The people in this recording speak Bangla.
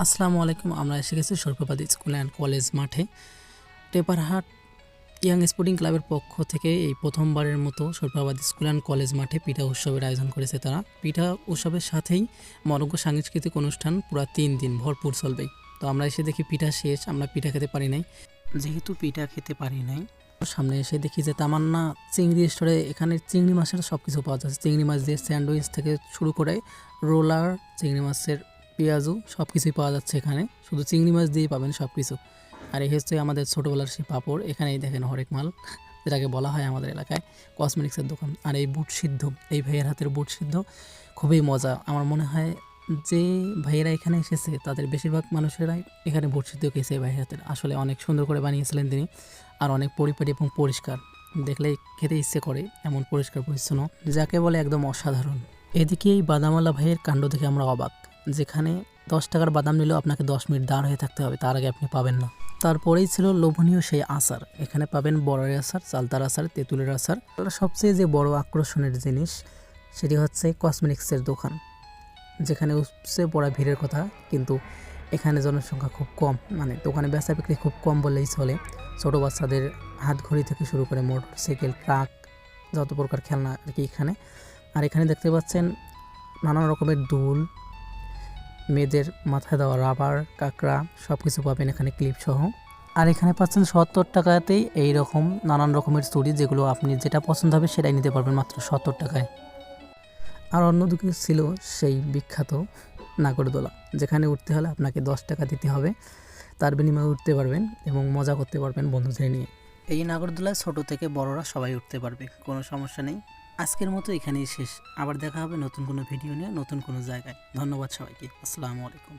আসসালামু আলাইকুম। আমরা এসে গেছি সর্পবাদী স্কুল অ্যান্ড কলেজ মাঠে। টেপারহাট ইয়াং স্পোর্টিং ক্লাবের পক্ষ থেকে এই প্রথমবারের মতো সর্পবাদী স্কুল অ্যান্ড কলেজ মাঠে পিঠা উৎসবের আয়োজন করেছে তারা। পিঠা উৎসবের সাথেই মনোজ্ঞ সাংস্কৃতিক অনুষ্ঠান পুরা 3 দিন ভরপুর চলবে। তো আমরা এসে দেখি পিঠা শেষ, আমরা পিঠা খেতে পারি নাই। যেহেতু পিঠা খেতে পারি নাই, সামনে এসে দেখি যে তামান্না চিংড়ি স্টোরে এখানে চিংড়ি মাছের সব কিছু পাওয়া যাচ্ছে। চিংড়ি মাছ দিয়ে স্যান্ডউইচ থেকে শুরু করে রোলার, চিংড়ি মাছের পেঁয়াজু সব কিছুই পাওয়া যাচ্ছে এখানে। শুধু চিংড়ি মাছ দিয়েই পাবেন সব কিছু। আর এই হচ্ছে আমাদের ছোটোবেলার সেই পাপড়। এখানেই দেখেন হরেক মাল, যেটাকে বলা হয় আমাদের এলাকায় কসমেটিক্সের দোকান। আর এই বুট সিদ্ধ, এই ভাইয়ের হাতের বুট সিদ্ধ খুবই মজা। আমার মনে হয় যে ভাইয়েরা এখানে এসেছে তাদের বেশিরভাগ মানুষেরাই এখানে বুট সিদ্ধ খেয়েছে। ভাইয়ের হাতের আসলে অনেক সুন্দর করে বানিয়েছিলেন তিনি, আর অনেক পরিপাটি এবং পরিষ্কার, দেখলেই খেতে ইচ্ছে করে এমন পরিষ্কার পরিচ্ছন্ন, যাকে বলে একদম অসাধারণ। এদিকে এই বাদামওয়ালা ভাইয়ের কাণ্ড দেখে আমরা অবাক। যেখানে 10 টাকার বাদাম নিলেও আপনাকে 10 মিনিট দাঁড় হয়ে থাকতে হবে, তার আগে আপনি পাবেন না। তারপরেই ছিল লোভনীয় সেই আচার। এখানে পাবেন বড়ের আচার, চালতার আচার, তেঁতুলের আচার। সবচেয়ে যে বড় আকর্ষণের জিনিস সেটি হচ্ছে কসমেটিক্সের দোকান, যেখানে উপচে পড়া ভিড়ের কথা, কিন্তু এখানে জনসংখ্যা খুব কম। মানে দোকানে বেচা বিক্রি খুব কম বললেই চলে। ছোটো বাচ্চাদের হাত ঘড়ি থেকে শুরু করে মোটর সাইকেল, ট্রাক, যত প্রকার খেলনা আর কি এখানে। আর এখানে দেখতে পাচ্ছেন নানান রকমের দুল, মেয়েদের মাথায় দেওয়া রাবার, কাঁকড়া সব কিছু পাবেন এখানে, ক্লিপ সহ। আর এখানে পাচ্ছেন 70 টাকাতেই এইরকম নানান রকমের চুড়ি, যেগুলো আপনি যেটা পছন্দ হবে সেটাই নিতে পারবেন মাত্র 70 টাকায়। আর অন্যদিকে ছিল সেই বিখ্যাত নাগরদোলা, যেখানে উঠতে হলে আপনাকে 10 টাকা দিতে হবে, তার বিনিময়ে উঠতে পারবেন এবং মজা করতে পারবেন বন্ধুদের নিয়ে। এই নাগরদোলায় ছোট থেকে বড়রা সবাই উঠতে পারবে, কোনো সমস্যা নেই। আজকের মতো এখানেই শেষ। আবার দেখা হবে নতুন কোনো ভিডিও নিয়ে, নতুন কোনো জায়গায়। ধন্যবাদ সবাইকে। আসসালামু আলাইকুম।